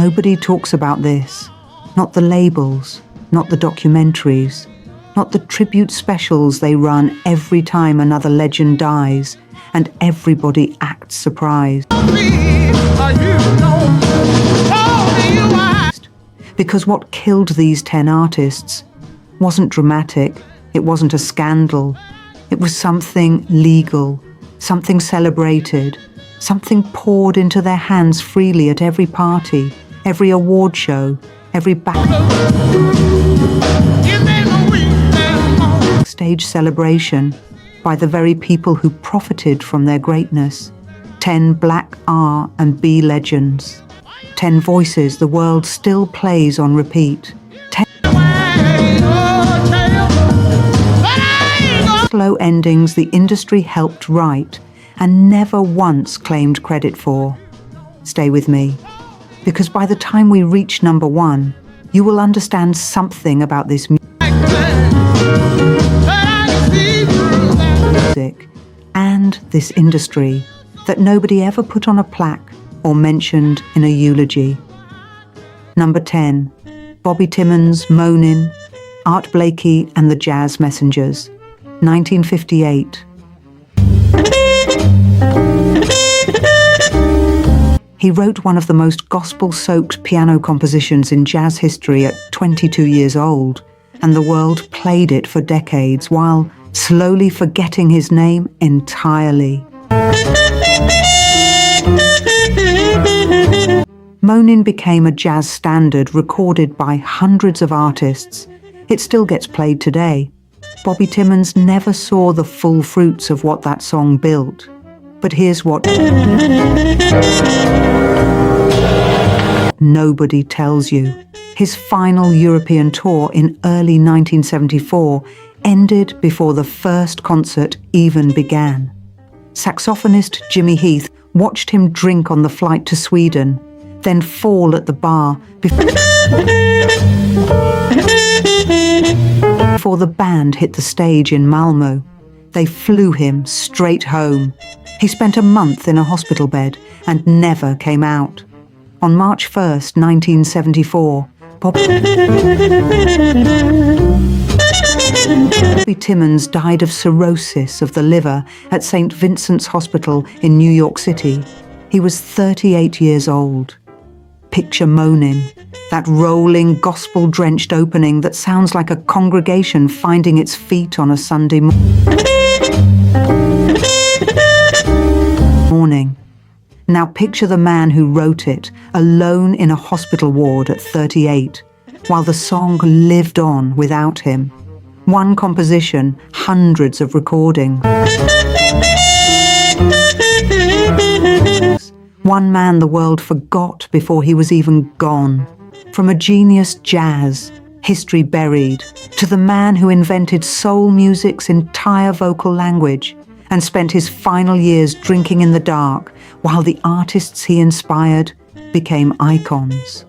nobody talks about this. Not the labels, not the documentaries, not the tribute specials they run every time another legend dies, and everybody acts surprised. Because what killed these 10 artists wasn't dramatic, it wasn't a scandal, it was something legal, something celebrated, something poured into their hands freely at every party, every award show, every backstage celebration by the very people who profited from their greatness. 10 Black R&B legends. 10 voices the world still plays on repeat. 10 slow endings the industry helped write and never once claimed credit for. Stay with me, because by the time we reach number 1, you will understand something about this music and this industry that nobody ever put on a plaque or mentioned in a eulogy. Number 10, Bobby Timmons, Moanin, Art Blakey and the Jazz Messengers, 1958. He wrote one of the most gospel-soaked piano compositions in jazz history at 22 years old, and the world played it for decades while slowly forgetting his name entirely. Moanin became a jazz standard recorded by hundreds of artists. It still gets played today. Bobby Timmons never saw the full fruits of what that song built. But here's what nobody tells you. His final European tour in early 1974 ended before the first concert even began. Saxophonist Jimmy Heath watched him drink on the flight to Sweden, then fall at the bar before the band hit the stage in Malmö. They flew him straight home. He spent a month in a hospital bed and never came out. On March 1st, 1974, Bobby Timmons died of cirrhosis of the liver at St. Vincent's Hospital in New York City. He was 38 years old. Picture Moanin, that rolling, gospel-drenched opening that sounds like a congregation finding its feet on a Sunday morning. Now picture the man who wrote it, alone in a hospital ward at 38, while the song lived on without him. One composition, hundreds of recordings. One man the world forgot before he was even gone. From a genius jazz, history buried, to the man who invented soul music's entire vocal language and spent his final years drinking in the dark while the artists he inspired became icons.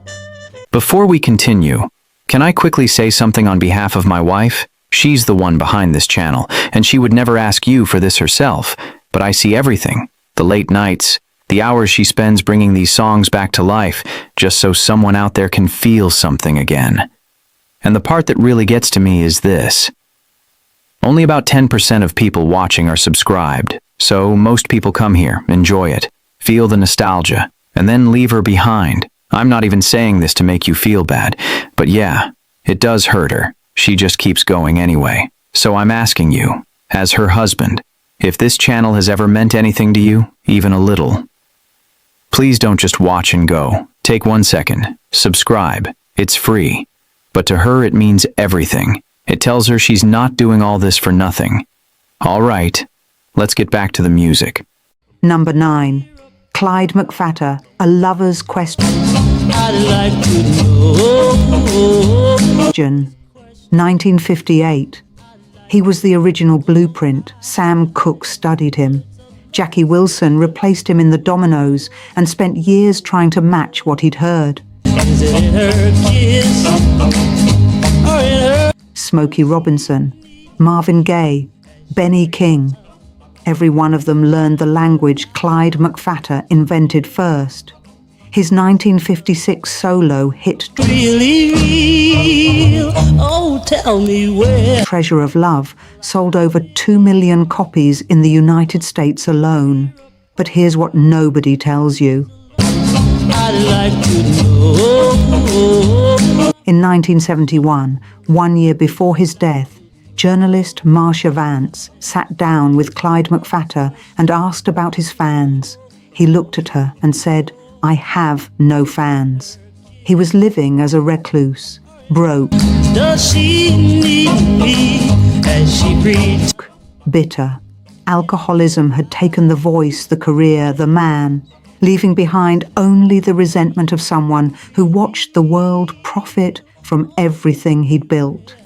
Before we continue, can I quickly say something on behalf of my wife? She's the one behind this channel, and she would never ask you for this herself, but I see everything. The late nights, the hours she spends bringing these songs back to life, just so someone out there can feel something again. And the part that really gets to me is this. Only about 10% of people watching are subscribed, so most people come here, enjoy it, feel the nostalgia, and then leave her behind. I'm not even saying this to make you feel bad, but yeah, it does hurt her. She just keeps going anyway. So I'm asking you, as her husband, if this channel has ever meant anything to you, even a little, please don't just watch and go. Take 1 second. Subscribe. It's free. But to her it means everything. It tells her she's not doing all this for nothing. All right, let's get back to the music. Number 9. Clyde McPhatter, A Lover's Question. I'd like to know. 1958. He was the original blueprint. Sam Cooke studied him. Jackie Wilson replaced him in the Dominoes and spent years trying to match what he'd heard. Is it in her kiss or in her? Smokey Robinson, Marvin Gaye, Benny King. Every one of them learned the language Clyde McPhatter invented first. His 1956 solo hit Really real. Oh, tell me where. Treasure of Love sold over 2 million copies in the United States alone. But here's what nobody tells you. I'd like to know. In 1971, 1 year before his death, journalist Marcia Vance sat down with Clyde McPhatter and asked about his fans. He looked at her and said, "I have no fans." He was living as a recluse, broke, Does she need me as she breathes? bitter. Alcoholism had taken the voice, the career, the man, leaving behind only the resentment of someone who watched the world profit from everything he'd built.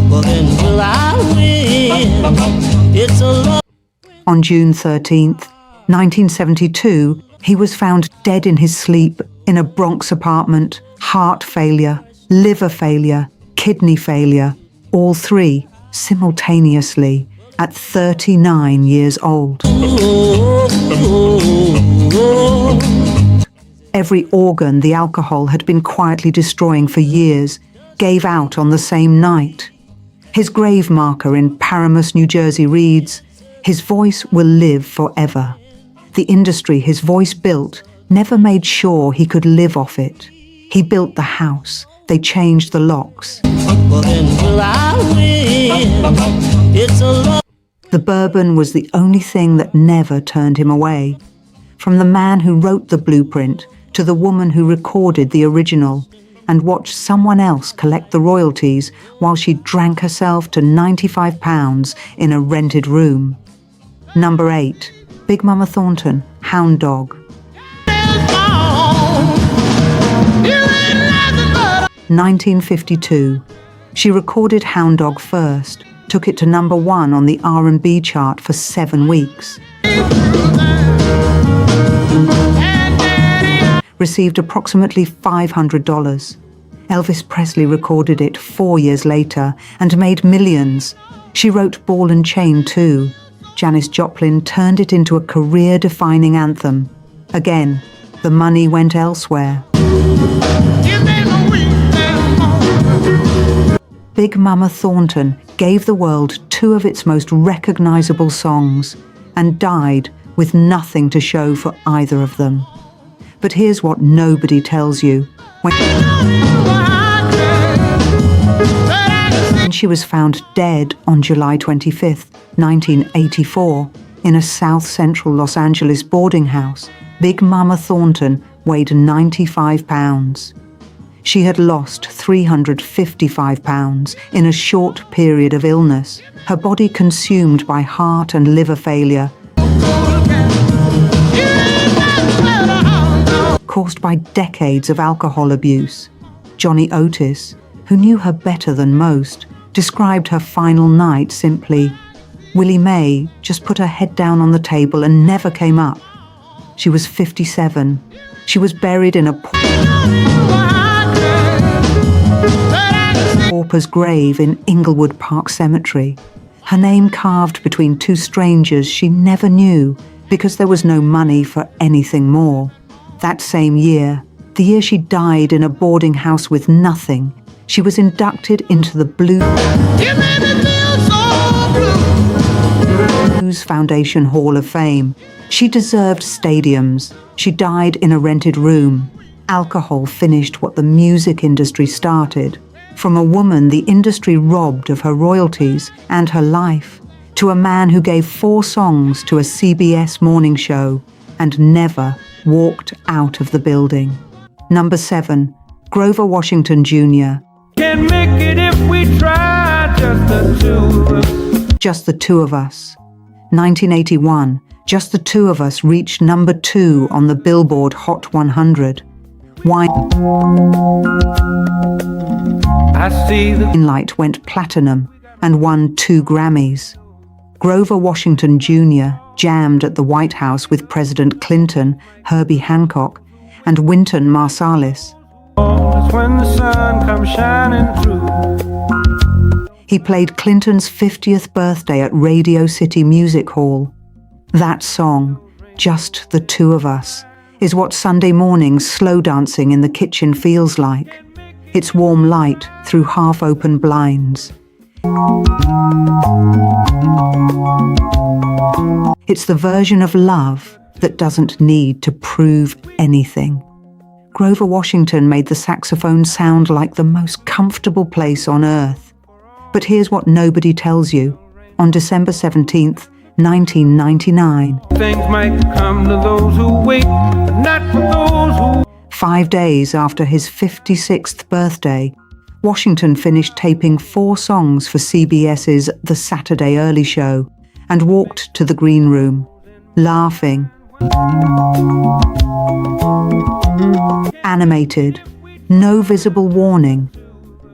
Well, then will I win? It's a love. On June 13th, 1972, he was found dead in his sleep in a Bronx apartment. Heart failure, liver failure, kidney failure, all three simultaneously at 39 years old. Every organ the alcohol had been quietly destroying for years gave out on the same night. His grave marker in Paramus, New Jersey reads, "His voice will live forever." The industry his voice built never made sure he could live off it. He built the house. They changed the locks. Well, then will I win? It's a love. The bourbon was the only thing that never turned him away. From the man who wrote the blueprint to the woman who recorded the original and watched someone else collect the royalties while she drank herself to 95 pounds in a rented room. Number 8, Big Mama Thornton, Hound Dog. 1952. She recorded Hound Dog first, took it to number 1 on the R&B chart for 7 weeks. Received approximately $500. Elvis Presley recorded it 4 years later and made millions. She wrote Ball and Chain too. Janis Joplin turned it into a career-defining anthem. Again, the money went elsewhere. Big Mama Thornton gave the world 2 of its most recognizable songs and died with nothing to show for either of them. But here's what nobody tells you. When she was found dead on July 25th, 1984, in a South Central Los Angeles boarding house, Big Mama Thornton weighed 95 pounds. She had lost 355 pounds in a short period of illness, her body consumed by heart and liver failure, caused by decades of alcohol abuse. Johnny Otis, who knew her better than most, described her final night simply, "Willie Mae just put her head down on the table and never came up." She was 57. She was buried in a pauper's grave in Inglewood Park Cemetery. Her name carved between 2 strangers she never knew because there was no money for anything more. That same year, the year she died in a boarding house with nothing, she was inducted into the Blues Foundation Hall of Fame. She deserved stadiums. She died in a rented room. Alcohol finished what the music industry started. From a woman the industry robbed of her royalties and her life, to a man who gave 4 songs to a CBS morning show and never walked out of the building. Number 7, Grover Washington Jr. Can make it if we try, just the 2 of us. Just the 2 of Us. 1981, Just the 2 of Us reached number 2 on the Billboard Hot 100. I see the Light went platinum and won 2 Grammys. Grover Washington Jr. jammed at the White House with President Clinton, Herbie Hancock, and Wynton Marsalis. It's when the sun comes shining through. He played Clinton's 50th birthday at Radio City Music Hall. That song, Just the 2 of Us, is what Sunday morning's slow dancing in the kitchen feels like. Its warm light through half-open blinds. It's the version of love that doesn't need to prove anything. Grover Washington made the saxophone sound like the most comfortable place on earth. But here's what nobody tells you. On December 17th, 1999, Things might come to those who wait, but not for those who 5 days after his 56th birthday, Washington finished taping 4 songs for CBS's The Saturday Early Show and walked to the green room, laughing. Animated, no visible warning.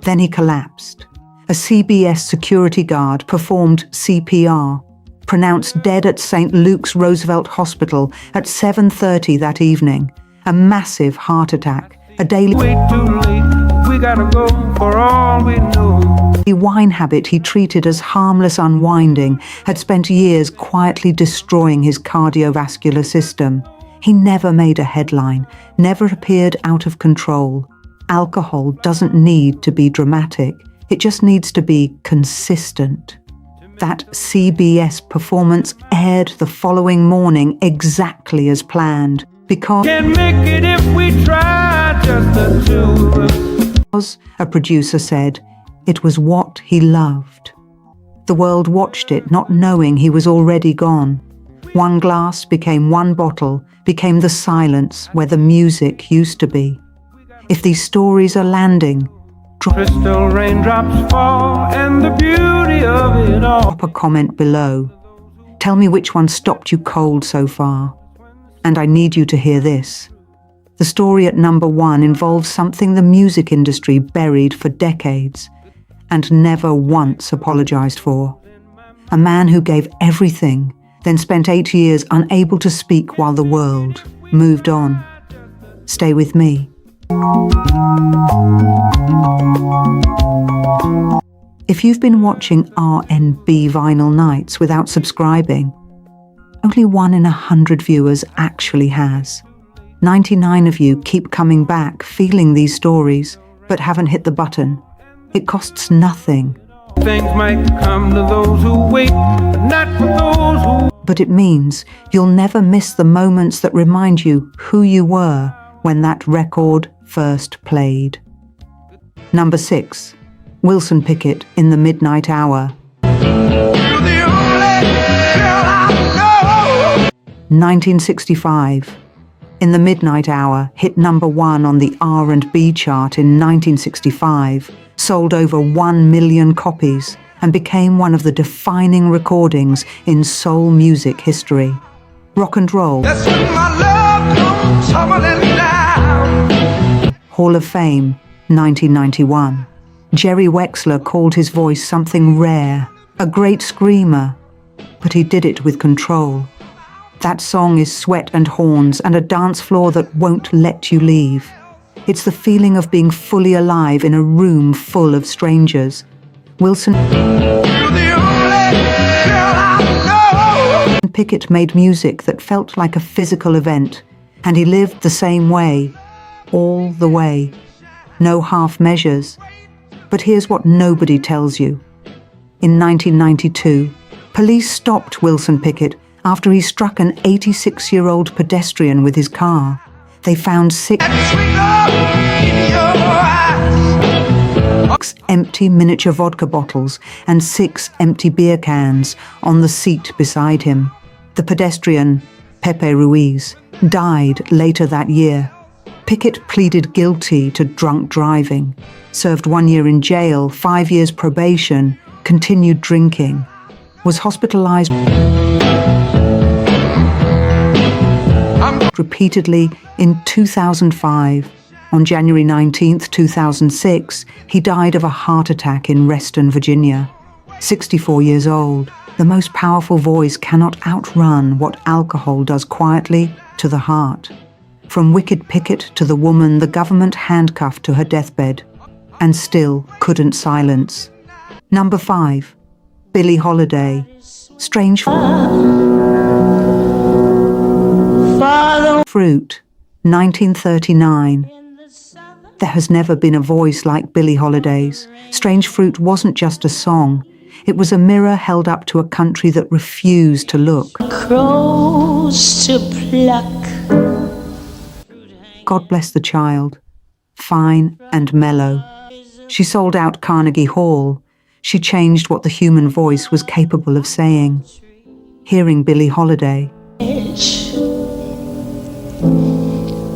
Then he collapsed. A CBS security guard performed CPR, pronounced dead at St. Luke's Roosevelt Hospital at 7:30 that evening. A massive heart attack, a daily wait too late. We gotta go for all we know. wine habit he treated as harmless unwinding had spent years quietly destroying his cardiovascular system. He never made a headline, never appeared out of control. Alcohol doesn't need to be dramatic, it just needs to be consistent. That CBS performance aired the following morning exactly as planned, because Can't make it if we try, just the two of us. a producer said, it was what he loved. The world watched it, not knowing he was already gone. One glass became one bottle, became the silence where the music used to be. If these stories are landing, Crystal raindrops fall, and the beauty of it all. drop a comment below. Tell me which one stopped you cold so far. And I need you to hear this. The story at number 1 involves something the music industry buried for decades and never once apologized for. A man who gave everything, then spent 8 years unable to speak while the world moved on. Stay with me. If you've been watching R&B Vinyl Nights without subscribing, only 1 in 100 viewers actually has. 99 of you keep coming back feeling these stories, but haven't hit the button. It costs nothing, Things might come to those who wait, but not for those who but it means you'll never miss the moments that remind you who you were when that record first played. Number 6, Wilson Pickett in the Midnight Hour. 1965. In the Midnight Hour hit number 1 on the R&B chart in 1965, sold over 1 million copies, and became one of the defining recordings in soul music history. Rock and Roll, That's when my love comes tumbling down. Hall of Fame, 1991. Jerry Wexler called his voice something rare, a great screamer, but he did it with control. That song is sweat and horns and a dance floor that won't let you leave. It's the feeling of being fully alive in a room full of strangers. Wilson Pickett made music that felt like a physical event, and he lived the same way, all the way. No half measures. But here's what nobody tells you. In 1992, police stopped Wilson Pickett after he struck an 86-year-old pedestrian with his car. They found 6 empty miniature vodka bottles and 6 empty beer cans on the seat beside him. The pedestrian, Pepe Ruiz, died later that year. Pickett pleaded guilty to drunk driving, served 1 year in jail, 5 years probation, continued drinking, was hospitalized repeatedly in 2005. On January 19, 2006, he died of a heart attack in Reston, Virginia. 64 years old, the most powerful voice cannot outrun what alcohol does quietly to the heart. From Wicked Pickett to the woman the government handcuffed to her deathbed, and still couldn't silence. Number 5, Billie Holiday. Strange Fruit, 1939. There has never been a voice like Billie Holiday's. Strange Fruit wasn't just a song. It was a mirror held up to a country that refused to look. Crows to pluck. God bless the child. Fine and mellow. She sold out Carnegie Hall. She changed what the human voice was capable of saying. Hearing Billie Holiday.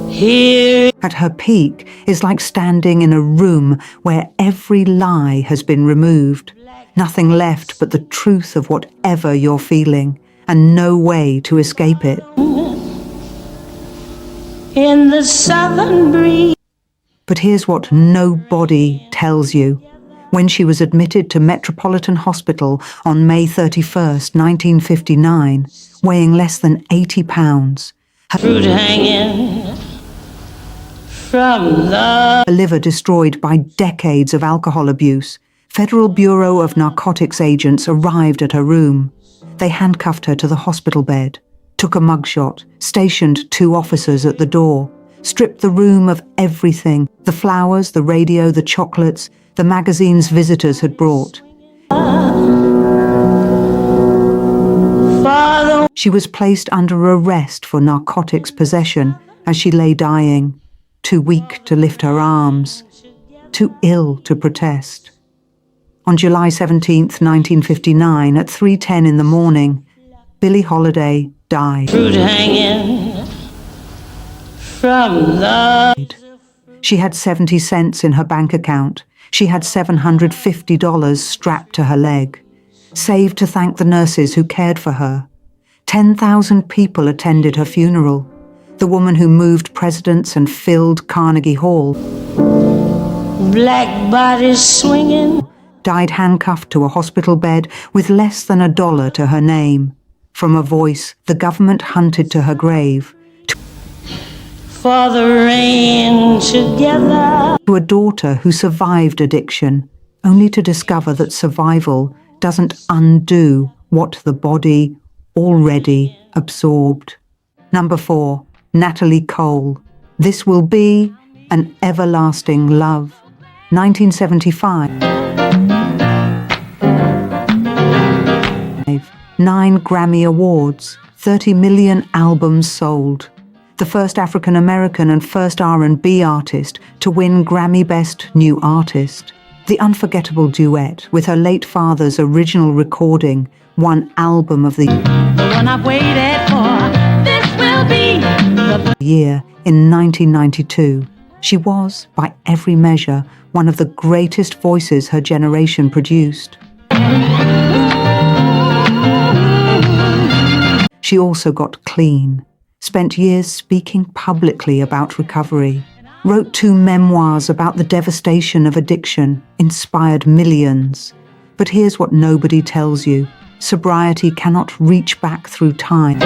Here At her peak is like standing in a room where every lie has been removed. Nothing left but the truth of whatever you're feeling, and no way to escape it. in the southern breeze. But here's what nobody tells you. When she was admitted to Metropolitan Hospital on May 31st, 1959, weighing less than 80 pounds, Fruit hanging from the her liver destroyed by decades of alcohol abuse, Federal Bureau of Narcotics agents arrived at her room. They handcuffed her to the hospital bed, took a mugshot, stationed 2 officers at the door, stripped the room of everything, the flowers, the radio, the chocolates, the magazines visitors had brought. father. She was placed under arrest for narcotics possession as she lay dying, too weak to lift her arms, too ill to protest. On July 17th, 1959, at 3:10 in the morning, Billie Holiday died. Fruit hanging from the She had 70 cents in her bank account. She had $750 strapped to her leg, saved to thank the nurses who cared for her. 10,000 people attended her funeral. The woman who moved presidents and filled Carnegie Hall black bodies swinging. died handcuffed to a hospital bed with less than $1 to her name. From a voice the government hunted to her grave, For the rain together. to a daughter who survived addiction, only to discover that survival doesn't undo what the body already absorbed. Number 4, Natalie Cole. This Will Be an Everlasting Love. 1975. 9 Grammy Awards, 30 million albums sold. The first African American and first R&B artist to win Grammy Best New Artist. The unforgettable duet with her late father's original recording won Album of the The one I've waited for. This will be the Year in 1992. She was, by every measure, one of the greatest voices her generation produced. She also got clean, spent years speaking publicly about recovery, wrote 2 memoirs about the devastation of addiction, inspired millions. But here's what nobody tells you. Sobriety cannot reach back through time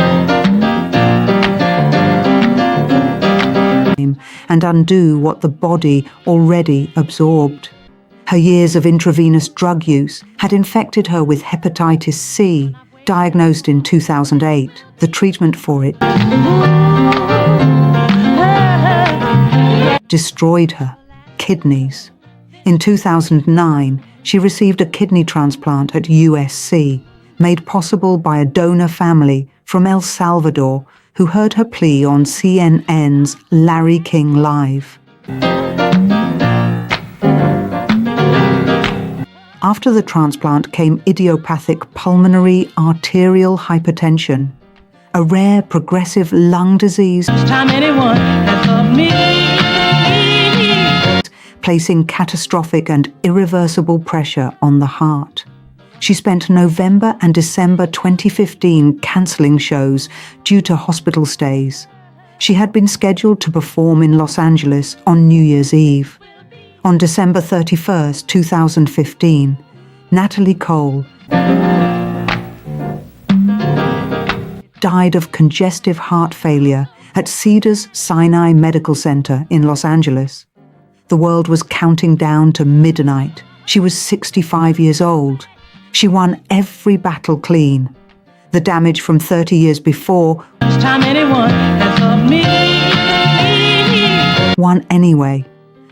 and undo what the body already absorbed. Her years of intravenous drug use had infected her with hepatitis C, diagnosed in 2008. The treatment for it destroyed her kidneys. In 2009, she received a kidney transplant at USC, made possible by a donor family from El Salvador who heard her plea on CNN's Larry King Live. After the transplant came idiopathic pulmonary arterial hypertension, a rare progressive lung disease time anyone has loved me. placing catastrophic and irreversible pressure on the heart. She spent November and December 2015 cancelling shows due to hospital stays. She had been scheduled to perform in Los Angeles on New Year's Eve. On December 31st, 2015, Natalie Cole died of congestive heart failure at Cedars Sinai Medical Center in Los Angeles. The world was counting down to midnight. She was 65 years old. She won every battle clean. The damage from 30 years before Time anyone has loved me.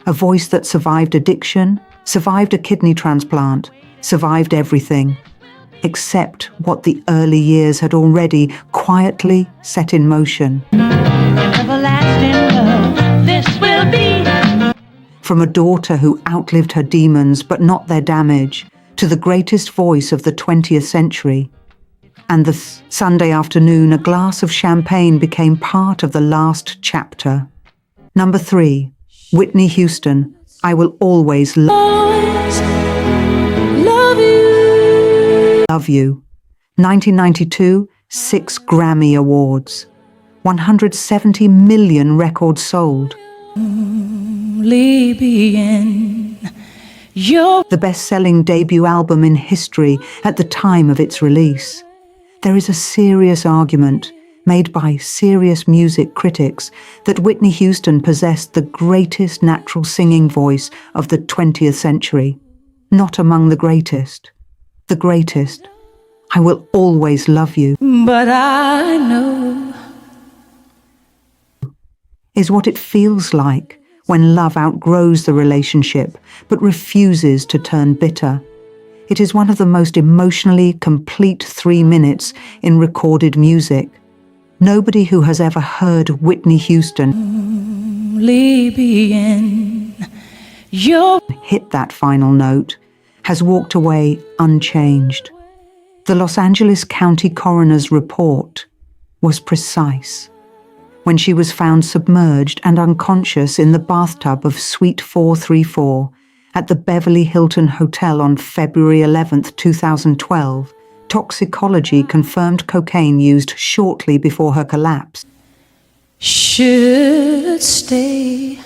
A voice that survived addiction, survived a kidney transplant, survived everything, except what the early years had already quietly set in motion. Everlasting love, this will be. From a daughter who outlived her demons but not their damage, to the greatest voice of the 20th century. And the Sunday afternoon, a glass of champagne became part of the last chapter. Number 3, Whitney Houston, I Will Always Always Love You. 1992, 6 Grammy Awards. 170 million records sold. The best-selling debut album in history at the time of its release. There is a serious argument made by serious music critics that Whitney Houston possessed the greatest natural singing voice of the 20th century. Not among the greatest. The greatest. I Will Always Love You. But I know Is what it feels like when love outgrows the relationship but refuses to turn bitter. It is one of the most emotionally complete 3 minutes in recorded music. Nobody who has ever heard Whitney Houston hit that final note has walked away unchanged. The Los Angeles County Coroner's report was precise. When she was found submerged and unconscious in the bathtub of Suite 434 at the Beverly Hilton Hotel on February 11, 2012, toxicology confirmed cocaine used shortly before her collapse should stay.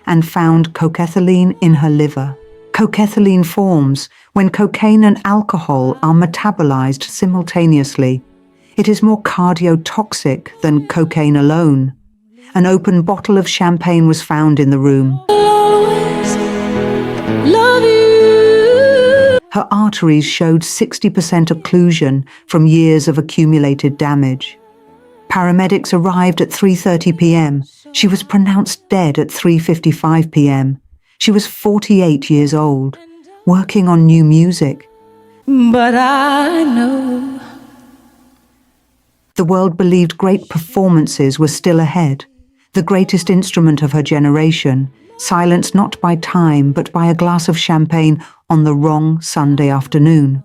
and found cocaethylene in her liver. Cocaethylene forms when cocaine and alcohol are metabolized simultaneously. It is more cardiotoxic than cocaine alone. An open bottle of champagne was found in the room. Always love you. Her arteries showed 60% occlusion from years of accumulated damage. Paramedics arrived at 3:30 p.m. She was pronounced dead at 3:55 p.m. She was 48 years old, working on new music. But I know The world believed great performances were still ahead, the greatest instrument of her generation, silenced not by time but by a glass of champagne on the wrong Sunday afternoon.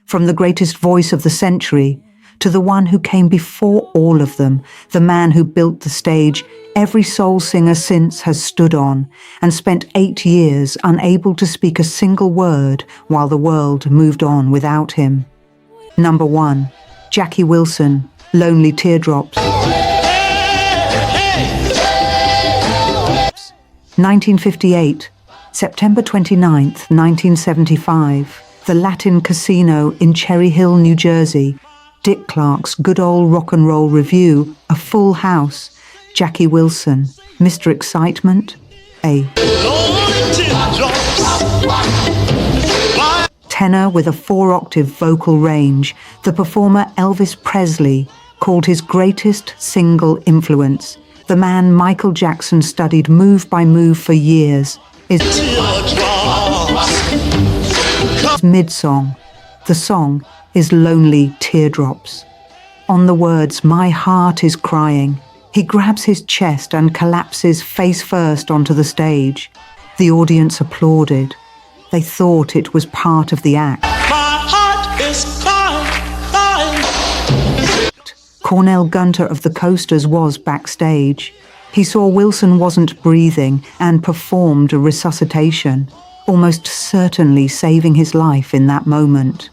From the greatest voice of the century to the one who came before all of them, the man who built the stage every soul singer since has stood on and spent 8 years unable to speak a single word while the world moved on without him. Number 1, Jackie Wilson, Lonely Teardrops. 1958, September 29th, 1975, the Latin Casino in Cherry Hill, New Jersey. Dick Clark's Good Old Rock and Roll Review, a full house. Jackie Wilson, Mr. Excitement, a tenor with a 4-octave vocal range. The performer Elvis Presley called his greatest single influence, the man Michael Jackson studied move by move for years, is mid-song. The song is Lonely Teardrops. On the words, my heart is crying, he grabs his chest and collapses face first onto the stage. The audience applauded. They thought it was part of the act. my heart is crying. Cornell Gunter of the Coasters was backstage. He saw Wilson wasn't breathing and performed a resuscitation, almost certainly saving his life in that moment.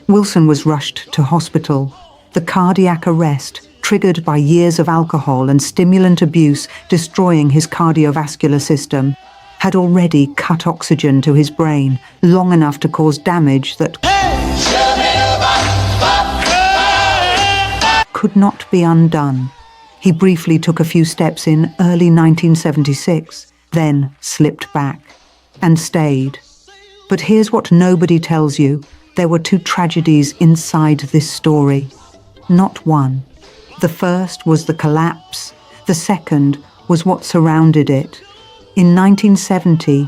Wilson was rushed to hospital. The cardiac arrest, triggered by years of alcohol and stimulant abuse destroying his cardiovascular system, had already cut oxygen to his brain long enough to cause damage that could not be undone. He briefly took a few steps in early 1976, then slipped back and stayed. But here's what nobody tells you. There were two tragedies inside this story, not one. The first was the collapse. The second was what surrounded it. In 1970,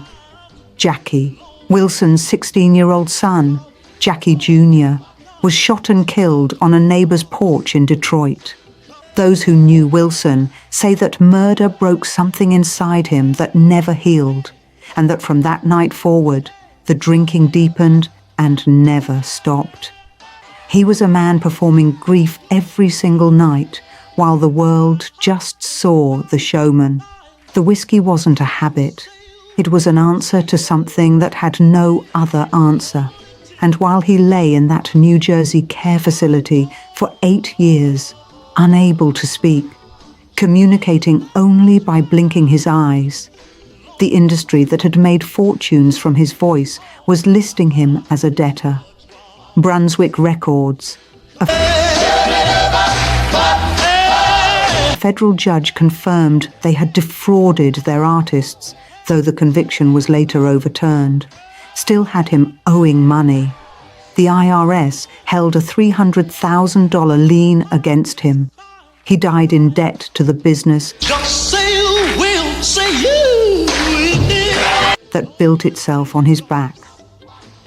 Jackie, Wilson's 16-year-old son, Jackie Jr., was shot and killed on a neighbor's porch in Detroit. Those who knew Wilson say that murder broke something inside him that never healed, and that from that night forward, the drinking deepened and never stopped. He was a man performing grief every single night, while the world just saw the showman. The whiskey wasn't a habit. It was an answer to something that had no other answer. And while he lay in that New Jersey care facility for 8 years, unable to speak, communicating only by blinking his eyes, the industry that had made fortunes from his voice was listing him as a debtor. Brunswick Records, a federal judge confirmed they had defrauded their artists, though the conviction was later overturned, still had him owing money. The IRS held a $300,000 lien against him. He died in debt to the business that built itself on his back.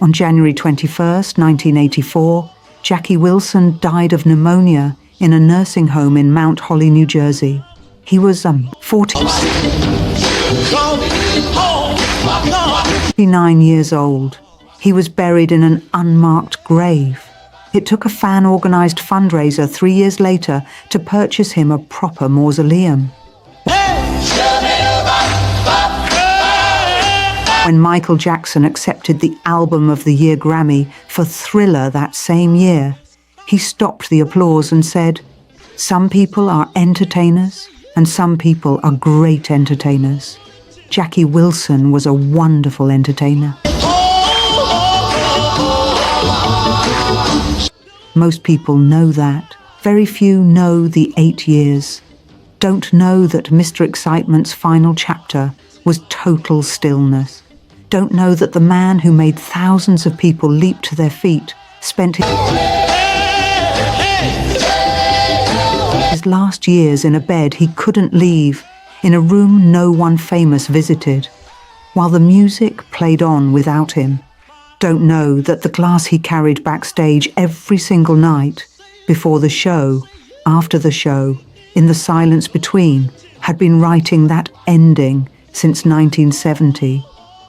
On January 21st, 1984, Jackie Wilson died of pneumonia in a nursing home in Mount Holly, New Jersey. He was 49 years old. He was buried in an unmarked grave. It took a fan-organized fundraiser 3 years later to purchase him a proper mausoleum. When Michael Jackson accepted the Album of the Year Grammy for Thriller that same year, he stopped the applause and said, "Some people are entertainers and some people are great entertainers. Jackie Wilson was a wonderful entertainer." Most people know that. Very few know the 8 years. Don't know that Mr. Excitement's final chapter was total stillness. Don't know that the man who made thousands of people leap to their feet spent his last years in a bed he couldn't leave, in a room no one famous visited, while the music played on without him. Don't know that the glass he carried backstage every single night, before the show, after the show, in the silence between, had been writing that ending since 1970,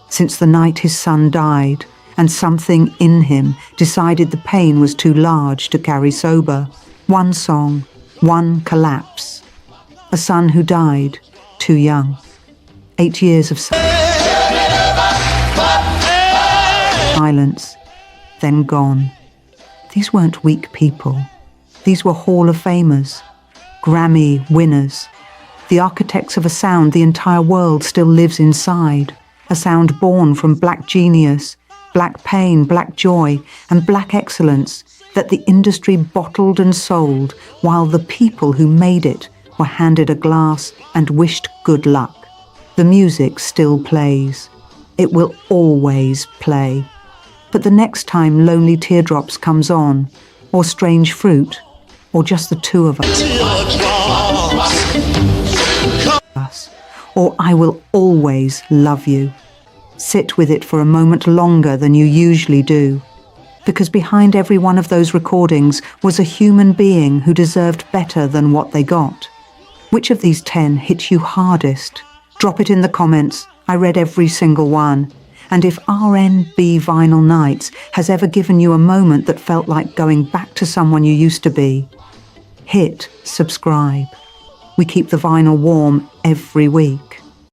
since the night his son died, and something in him decided the pain was too large to carry sober. One song, one collapse. A son who died too young. 8 years of silence, then gone. These weren't weak people. These were Hall of Famers, Grammy winners, the architects of a sound the entire world still lives inside, a sound born from black genius, black pain, black joy, and black excellence that the industry bottled and sold while the people who made it were handed a glass and wished good luck. The music still plays. It will always play. But the next time Lonely Teardrops comes on, or Strange Fruit, or just the two of us, or I Will Always Love You, sit with it for a moment longer than you usually do, because behind every one of those recordings was a human being who deserved better than what they got. Which of these 10 hit you hardest? Drop it in the comments. I read every single one. And if R&B Vinyl Nights has ever given you a moment that felt like going back to someone you used to be, hit subscribe. We keep the vinyl warm every week.